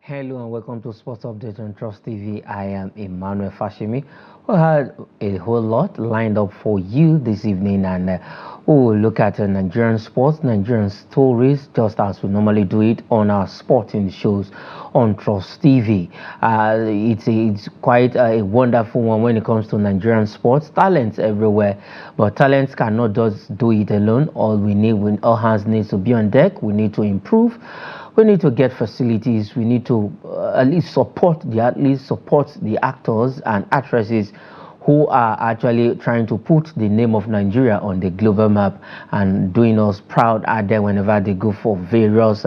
Hello and welcome to Sports Update on Trust TV. I am Emmanuel Fashimi. We had a whole lot lined up for you this evening, and we will look at Nigerian sports, Nigerian stories, just as we normally do it on our sporting shows on Trust TV. It's quite a wonderful one when it comes to Nigerian sports. Talents everywhere, but talents cannot just do it alone. All hands needs to be on deck. We need to improve. We need to get facilities. We need to at least support the actors and actresses who are actually trying to put the name of Nigeria on the global map and doing us proud out there whenever they go for various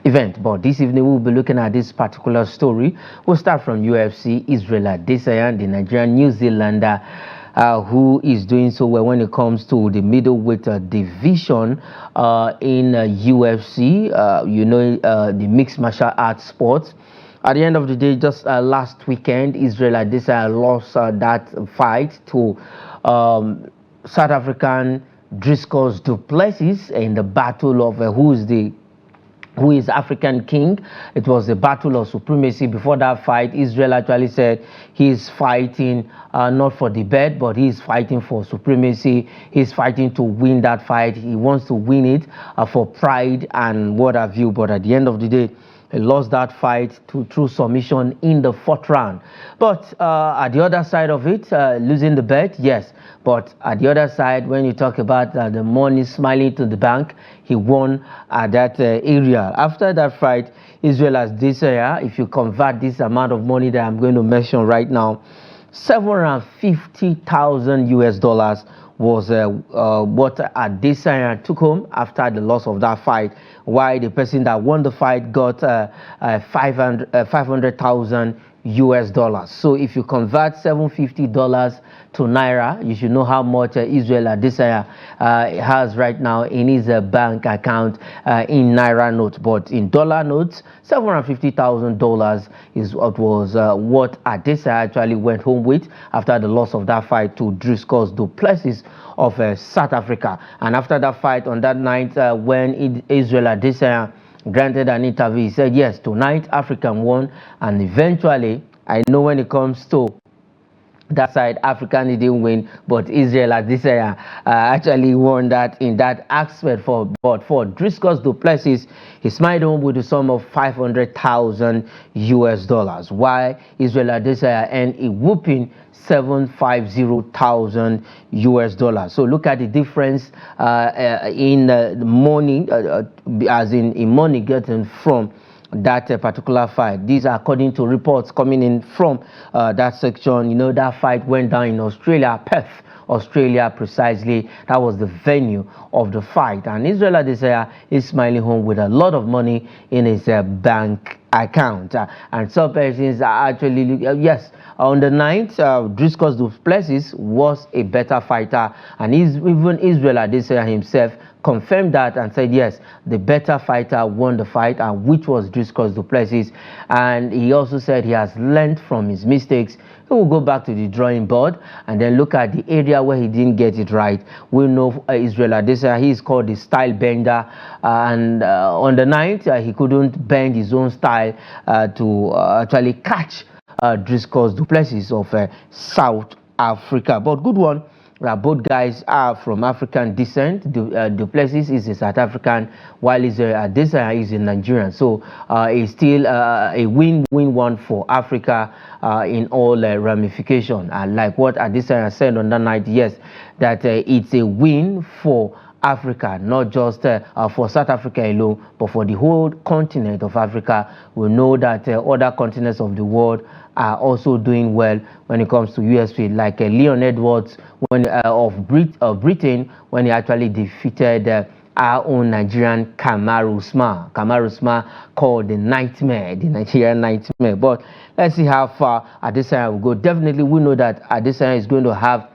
events. But this evening we'll be looking at this particular story. We'll start from UFC. Israel Adesanya, the Nigerian New Zealander, who is doing so well when it comes to the middleweight division in UFC, the mixed martial arts sports. At the end of the day, just last weekend, Israel Adesanya lost that fight to South African Driscoll Du Plessis in the battle of who is African king. It was a battle of supremacy. Before that fight, Israel actually said he's fighting not for the belt, but he's fighting for supremacy. He's fighting to win that fight. He wants to win it for pride and what have you. But at the end of the day, he lost that fight through submission in the fourth round. But at the other side of it, losing the bet, yes. But at the other side, when you talk about the money smiling to the bank, he won at that area. After that fight, Israel Adesanya, if you convert this amount of money that I'm going to mention right now, $750,000 was what Adesanya took home after the loss of that fight, while the person that won the fight got $500,000. So if you convert $750 to naira, you should know how much Israel Adesanya has right now in his bank account in naira notes. But in dollar notes, $750,000 is what Adesanya actually went home with after the loss of that fight to Driscoll Du Plessis of South Africa. And after that fight on that night, when Israel Adesanya granted an interview, he said, yes, tonight African won, and eventually, I know when it comes to that side, African didn't win, but Israel Adesanya actually won that in that aspect. But for Driscoll Du Plessis, he smiled home with a sum of $500,000, while Israel Adesanya earned a whooping $750,000. So look at the difference in money, as in money getting from that particular fight. These are according to reports coming in from that section. You know, that fight went down in Australia, Perth, Australia precisely. That was the venue of the fight, and Israel Adesanya is smiling home with a lot of money in his bank account. And some persons are actually yes, on the night, Driscoll Du Plessis was a better fighter, and even Israel Adesanya himself confirmed that and said, yes, the better fighter won the fight, and which was Driscoll Du Plessis. And he also said he has learned from his mistakes. He will go back to the drawing board and then look at the area where he didn't get it right. We know Israel Adesanya, he is called the style bender, and on the night, he couldn't bend his own style to actually catch Driscoll Du Plessis of South Africa. But good one. Both guys are from African descent. Du Plessis is a South African, while Adesanya is a Nigerian. So it's still a win-win one for Africa in all ramifications. And like what Adesanya said on that night, yes, that it's a win for Africa, not just for South Africa alone, but for the whole continent of Africa. We know that other continents of the world are also doing well when it comes to UFC, like Leon Edwards of Britain, when he actually defeated our own Nigerian Kamaru Usman, called the Nightmare, the Nigerian Nightmare. But let's see how far Adesanya will go. Definitely, we know that Adesanya is going to have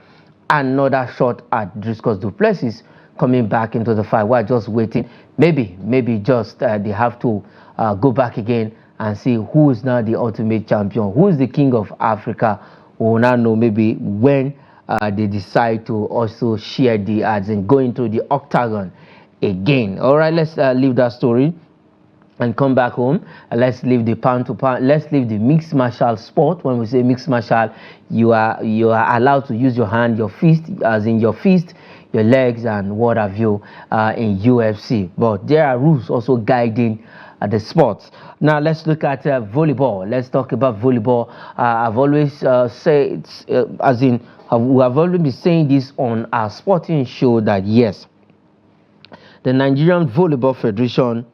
another shot at Driscoll Du Plessis coming back into the fight. We're just waiting. Maybe just they have to go back again and see who is now the ultimate champion, who is the king of Africa. We will now know maybe when they decide to also share the ads and go into the octagon again. All right, let's leave that story. and come back home. Let's leave the pound to pound. Let's leave the mixed martial sport. When we say mixed martial, you are allowed to use your hand, your fist, as in your fist, your legs, and what have you in UFC. But there are rules also guiding the sports. Now let's look at volleyball. Let's talk about volleyball. I've always said, as in, we have always been saying this on our sporting show, that yes, the Nigerian Volleyball Federation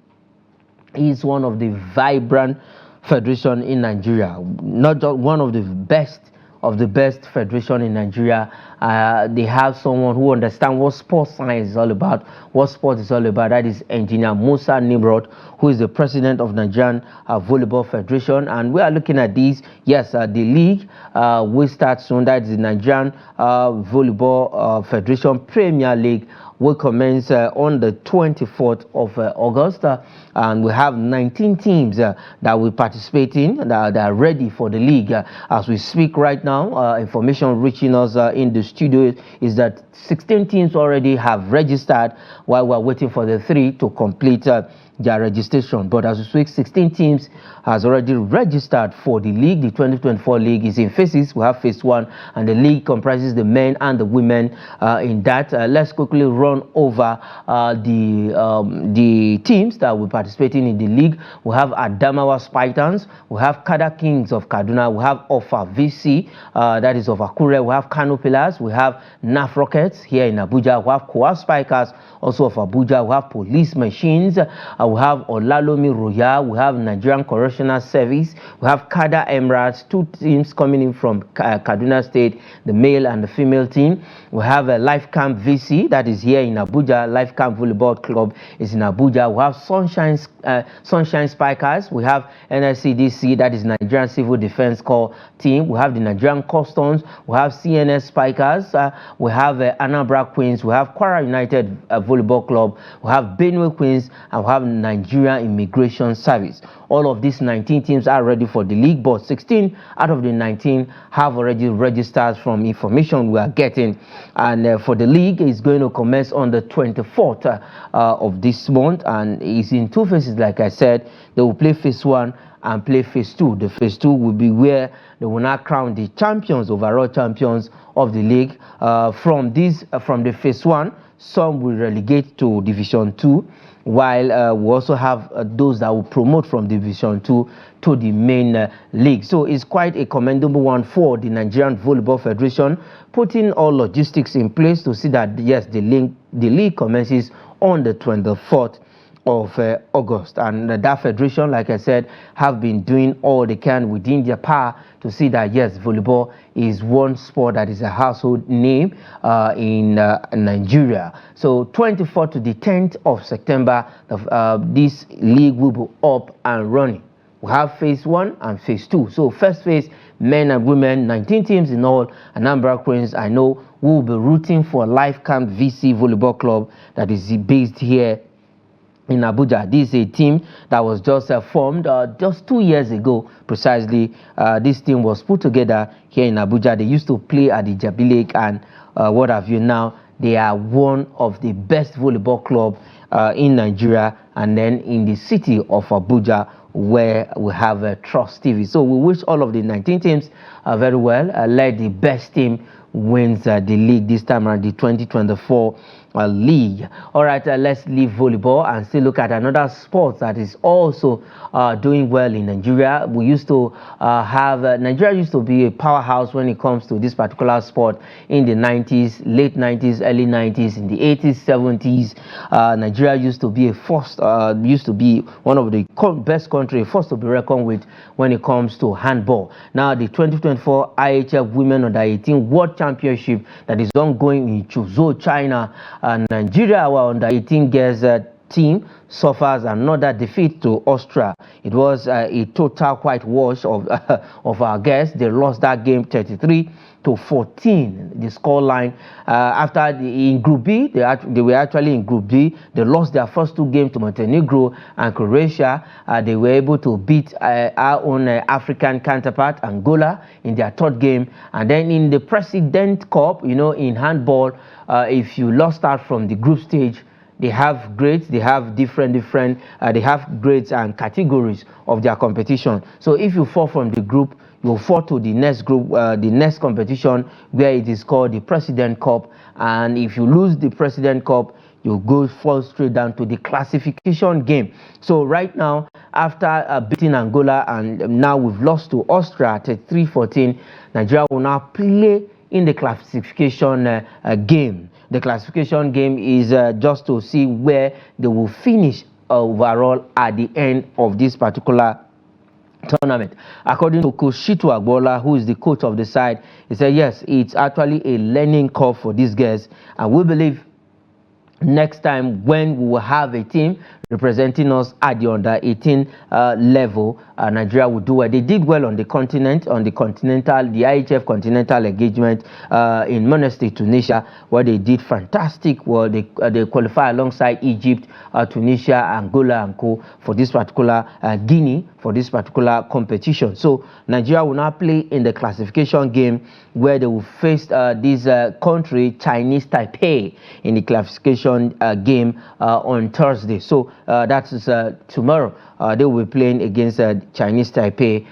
is one of the vibrant federation in Nigeria, not just one of the best federation in Nigeria. They have someone who understands what sports science is all about, what sport is all about. That is Engineer Musa Nimrod, who is the president of Nigerian Volleyball Federation. And we are looking at these. Yes, the league will start soon. That is the Nigerian Volleyball Federation Premier League, will commence on the 24th of August, and we have 19 teams that will participate in, that are ready for the league. As we speak right now, information reaching us in the studio is that 16 teams already have registered, while we're waiting for the 3 to complete their registration. But as we speak, 16 teams has already registered for the league. The 2024 league is in phases. We have phase 1, and the league comprises the men and the women in that. Let's quickly run over the teams that will be participating in the league. We have Adamawa Spartans, we have Kada Kings of Kaduna, we have Ofa VC, that is of Akure, we have Kano Pillars, we have NAF Rockets here in Abuja, we have Koa Spikers also of Abuja, we have Police Machines, we have Olalomi Royal, we have Nigerian Correctional Service, we have Kada Emeralds, 2 teams coming in from Kaduna State, the male and the female team. We have a Life Camp VC, that is here in Abuja. Life Camp Volleyball Club is in Abuja. We have Sunshine Spikers, we have NSCDC, that is Nigerian Civil Defense Corps team. We have the Nigerian Customs, we have CNS Spikers, we have Anambra Queens, we have Kwara United Volleyball Club, we have Benue Queens, and we have Nigeria Immigration Service. All of these 19 teams are ready for the league, but 16 out of the 19 have already registered from information we are getting. And for the league, is going to commence on the 24th of this month, and it's in 2 phases. Like I said, they will play phase 1 and play phase 2. The phase 2 will be where they will now crown the champions, overall champions of the league. From the phase 1, some will relegate to Division 2, while we also have those that will promote from Division 2 to the main league. So it's quite a commendable one for the Nigerian Volleyball Federation, putting all logistics in place to see that, yes, the league commences on the 24th of August. And that federation, like I said, have been doing all they can within their power to see that, yes, volleyball is one sport that is a household name in Nigeria. So 24th to the 10th of September, this league will be up and running. We have phase 1 and phase 2. So first phase, men and women, 19 teams in all. Anambra Queens, I know, will be rooting for Life Camp VC Volleyball Club that is based here in Abuja. This is a team that was just formed just 2 years ago precisely. This team was put together here in Abuja. They used to play at the Jabi Lake and what have you. Now they are one of the best volleyball club in Nigeria, and then in the city of Abuja, where we have Trust TV. So we wish all of the 19 teams very well. Let the best team wins the league this time around, the 2024 league. All right, let's leave volleyball and still look at another sport that is also doing well in Nigeria. We used to have Nigeria used to be a powerhouse when it comes to this particular sport in the 90s, late 90s, early 90s, in the 80s, 70s. Nigeria used to be used to be one of the best countries, first to be reckoned with when it comes to handball. Now the 2024 IHF Women Under 18 World Championship that is ongoing in Chuzhou, China. Nigeria, our under 18 girls team, suffers another defeat to Austria. It was a total whitewash of our girls. They lost that game 33-14. The scoreline after in Group B, they were actually in Group B. They lost their first 2 games to Montenegro and Croatia. They were able to beat our own African counterpart Angola in their 3rd game. And then in the President Cup, you know, in handball, if you lost out from the group stage, they have grades, they have different they have grades and categories of their competition. So if you fall from the group, you'll fall to the next group, the next competition, where it is called the President Cup. And if you lose the President Cup, you fall straight down to the classification game. So right now, after beating Angola, and now we've lost to Austria at 3-14, Nigeria will now play in the classification game. The classification game is just to see where they will finish overall at the end of this particular tournament. According to Coach Shitu Agbola, who is the coach of the side, he said yes, it's actually a learning curve for these guys, and we believe next time when we will have a team representing us at the under 18 level, Nigeria will do well. They did well on the continent, the IHF continental engagement in Monastir, Tunisia, where they did fantastic. Well, they qualify alongside Egypt, Tunisia, Angola, and co for this particular Guinea for this particular competition. So Nigeria will now play in the classification game, where they will face this country, Chinese Taipei, in the classification game on Thursday. So that is tomorrow. They will be playing against Chinese Taipei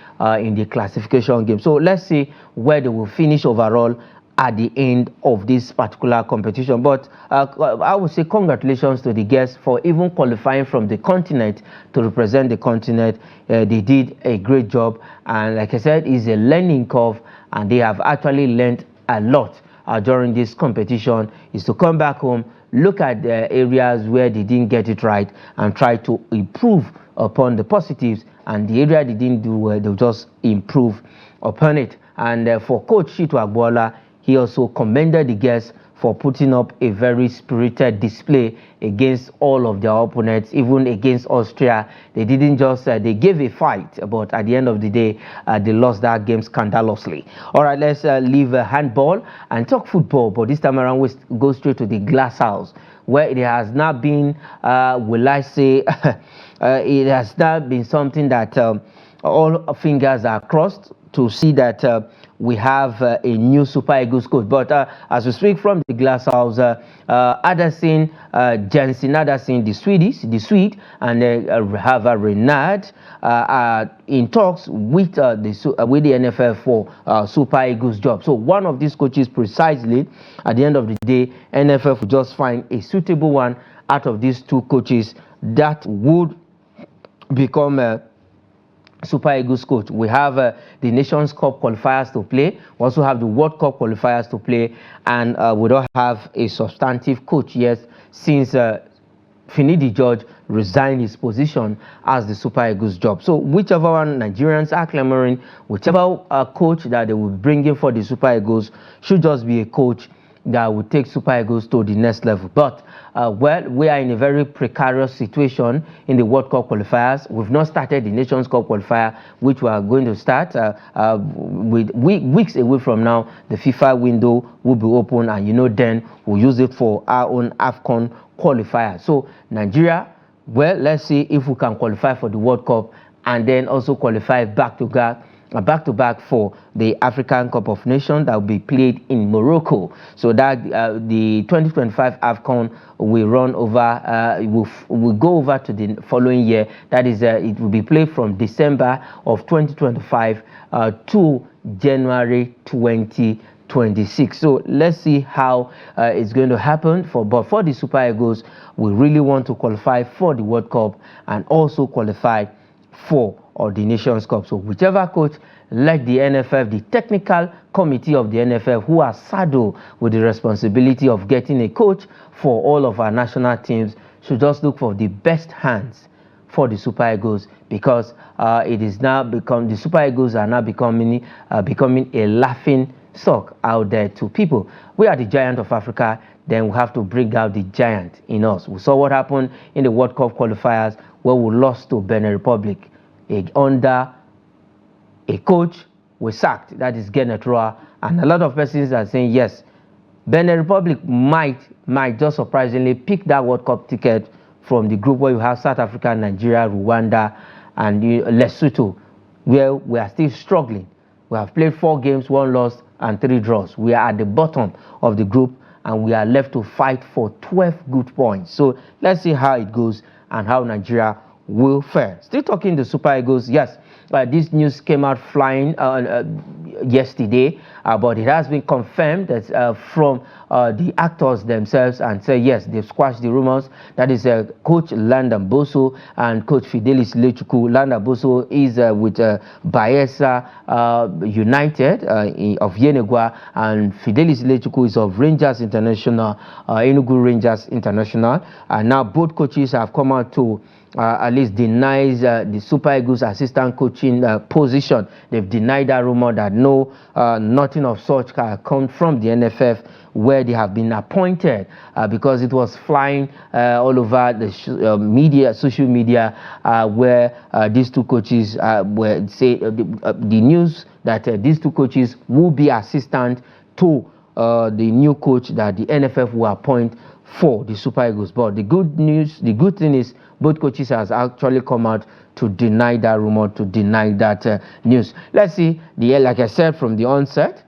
in the classification game. So let's see where they will finish overall at the end of this particular competition. But I would say congratulations to the guests for even qualifying from the continent to represent the continent. They did a great job, and like I said, it's a learning curve, and they have actually learned a lot during this competition. Is to come back home, look at the areas where they didn't get it right, and try to improve upon the positives, and the area they didn't do well, they'll just improve upon it. And for Coach Shitu Agbola, he also commended the guests for putting up a very spirited display against all of their opponents, even against Austria. They didn't just, they gave a fight, but at the end of the day, they lost that game scandalously. All right, let's leave handball and talk football, but this time around we go straight to the glass house, where it has now been, will I say, it has now been something that all fingers are crossed to see that we have a new Super Eagles coach. But as we speak from the glass house, Jensen Andersen, the Swede, and have Renard in talks with the NFF for Super Eagles job. So one of these coaches, precisely, at the end of the day, NFF will just find a suitable one out of these two coaches that would become Super Eagles coach. We have the Nations Cup qualifiers to play. We also have the World Cup qualifiers to play, and we don't have a substantive coach yet, since Finidi George resigned his position as the Super Eagles job. So whichever one Nigerians are clamoring, whichever coach that they will bring in for the Super Eagles should just be a coach that will take Super Eagles to the next level. But well, we are in a very precarious situation in the World Cup qualifiers. We've not started the Nations Cup qualifier, which we are going to start with weeks away from now. The FIFA window will be open, and then we'll use it for our own AFCON qualifier. So Nigeria, well, let's see if we can qualify for the World Cup and then also qualify back-to-back for the African Cup of Nations that will be played in Morocco. So that the 2025 AFCON will run over, will go over to the following year. That is, it will be played from December of 2025 to January 2026. So let's see how it's going to happen. But for the Super Eagles, we really want to qualify for the World Cup and also qualify for the Nations Cup. So whichever coach, like the NFF, the technical committee of the NFF, who are saddled with the responsibility of getting a coach for all of our national teams, should just look for the best hands for the Super Eagles, because it is now the Super Eagles are now becoming a laughing stock out there to people. We are the giant of Africa, then we have to bring out the giant in us. We saw what happened in the World Cup qualifiers, where we lost to Benin Republic under a coach we sacked, that is Gennett Roa, and a lot of persons are saying yes, Benin Republic might just surprisingly pick that World Cup ticket from the group where you have South Africa, Nigeria, Rwanda, and Lesotho, where we are still struggling. We have played 4 games, 1 loss, and 3 draws. We are at the bottom of the group, and we are left to fight for 12 good points. So let's see how it goes and how Nigeria will fare. Still talking the Super Eagles, yes. This news came out flying yesterday, but it has been confirmed that from the actors themselves, and say yes, they've squashed the rumors. That is Coach Landon Boso and Coach Fidelis Lechuku. Landon Boso is with Bayelsa United of Yenegua, and Fidelis Lechuku is of Rangers International, Enugu Rangers International. And now both coaches have come out to at least denies the Super Eagles assistant coaching position. They've denied that rumor that nothing of such can come from the NFF, where they have been appointed, because it was flying all over the media, social media, where these two coaches were the news that these two coaches will be assistant to the new coach that the NFF will appoint for the Super Eagles. But the good thing is both coaches has actually come out to deny that rumor, to deny that news. Let's see. Like I said from the onset,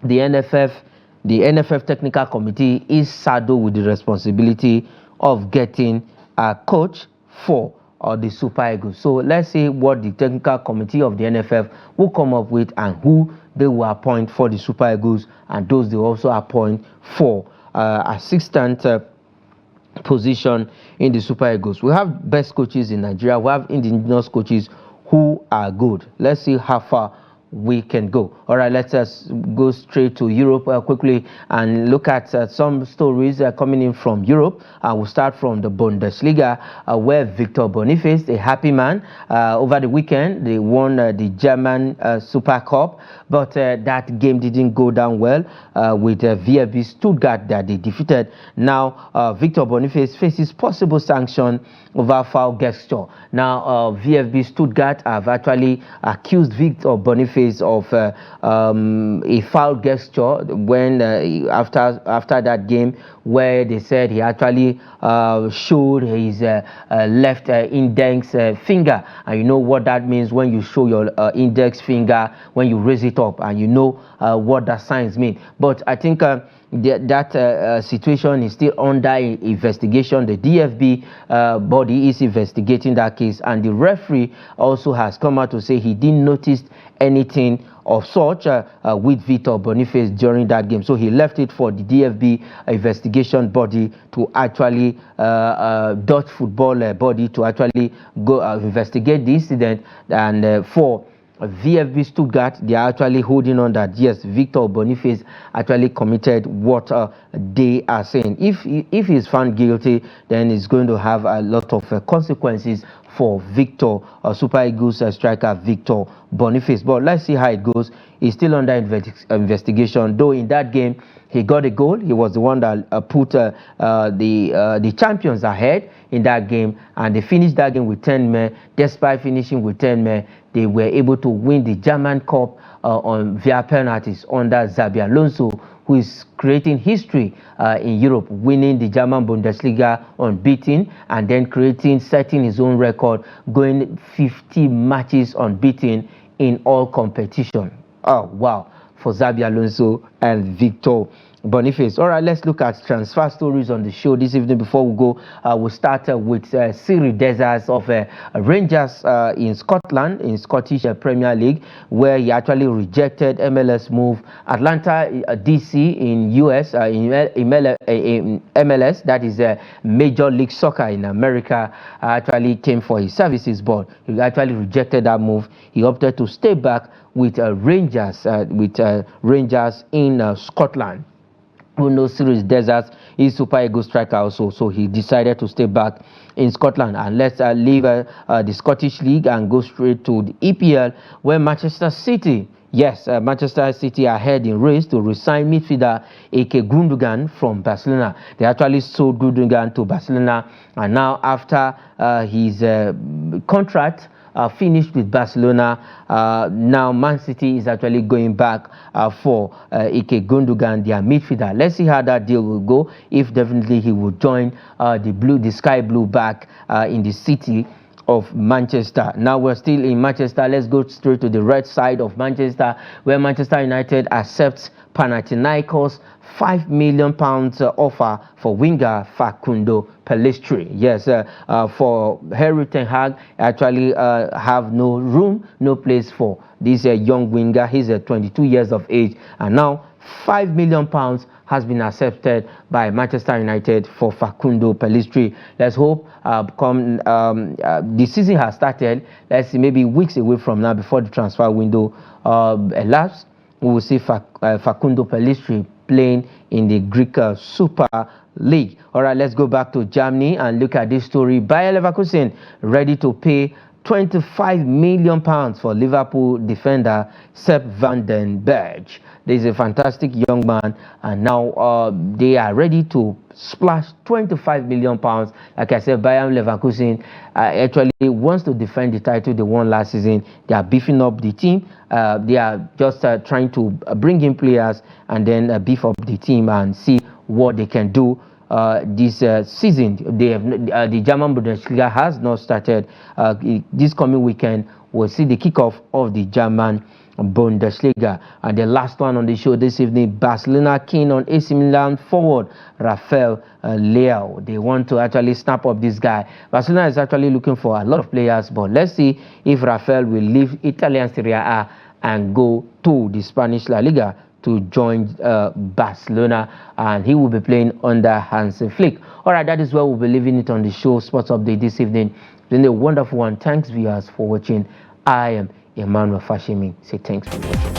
the NFF Technical Committee is saddled with the responsibility of getting a coach for the Super Eagles. So let's see what the Technical Committee of the NFF will come up with, and who they will appoint for the Super Eagles, and those they also appoint for assistant position in the Super Eagles. We have best coaches in Nigeria. We have indigenous coaches who are good. Let's see how far we can go. All right, let's go straight to Europe quickly and look at some stories coming in from Europe. We'll start from the Bundesliga, where Victor Boniface, a happy man, over the weekend they won the German Super Cup, but that game didn't go down well with VfB Stuttgart that they defeated. Now Victor Boniface faces possible sanction over foul gesture. Now VfB Stuttgart have actually accused Victor Boniface of a foul gesture when after that game, where they said he actually showed his left index finger, and you know what that means when you show your index finger, when you raise it up, and you know what that signs mean. But I think that situation is still under investigation. The DFB body is investigating that case, and the referee also has come out to say he didn't notice anything of such with Victor Boniface during that game. So he left it for the DFB investigation body to actually Dutch football body to actually go investigate the incident, and for VfB Stuttgart, they are actually holding on that yes, Victor Boniface actually committed what they are saying. If he's found guilty, then it's going to have a lot of consequences for Victor, Super Eagles striker Victor Boniface. But let's see how it goes. He's still under investigation, though in that game he got a goal. He was the one that put the champions ahead in that game, and they finished that game with 10 men. Despite finishing with 10 men, they were able to win the German Cup via penalties under Xabi Alonso, who is creating history in Europe, winning the German Bundesliga unbeaten, and then setting his own record, going 50 matches unbeaten in all competition. Oh, wow, for Xabi Alonso and Victor Boniface. All right, let's look at transfer stories on the show this evening. Before we go, we'll start with Cyril Desas of Rangers in Scotland, in Scottish Premier League, where he actually rejected MLS move. Atlanta DC in US, in MLS, that is Major League Soccer in America, actually came for his services, but he actually rejected that move. He opted to stay back with Rangers, in Scotland. Who knows Cyril Desas is Super Eagles striker also, so he decided to stay back in Scotland. And let's leave the Scottish League and go straight to the EPL, where Manchester City, Manchester City are head in race to resign midfielder Ike Gundogan from Barcelona. They actually sold Gundogan to Barcelona, and now after his contract finished with Barcelona, now Man City is actually going back for Ike Gundogan, their midfielder. Let's see how that deal will go, if definitely he will join the sky blue back in the city of Manchester. Now we're still in Manchester. Let's go straight to the red side of Manchester, where Manchester United accepts Panathinaikos £5 million offer for winger Facundo Pellistri. Yes, for Harry Ten Hag, actually have no place for this young winger. He's 22 years of age, and now £5 million has been accepted by Manchester United for Facundo Pellistri. Let's hope the season has started. Let's see, maybe weeks away from now, before the transfer window elapses, we will see Facundo Pellistri playing in the Greek Super League. All right, let's go back to Germany and look at this story. Bayer Leverkusen ready to pay £25 million for Liverpool defender Sepp van den Berg. This is a fantastic young man, and now they are ready to splash £25 million. Like I said, Bayer Leverkusen actually wants to defend the title they won last season. They are beefing up the team. They are just trying to bring in players and then beef up the team and see what they can do. This season, the German Bundesliga has not started. This coming weekend, we'll see the kickoff of the German Bundesliga. And the last one on the show this evening, Barcelona keen on AC Milan forward Rafael Leao. They want to actually snap up this guy. Barcelona is actually looking for a lot of players, but let's see if Rafael will leave Italian Serie A and go to the Spanish La Liga to join Barcelona, and he will be playing under Hansi Flick. All right, that is where we'll be leaving it on the show Sports Update this evening. It's been a wonderful one. Thanks, viewers, for watching. I am Emmanuel Fashimi. Say thanks for watching.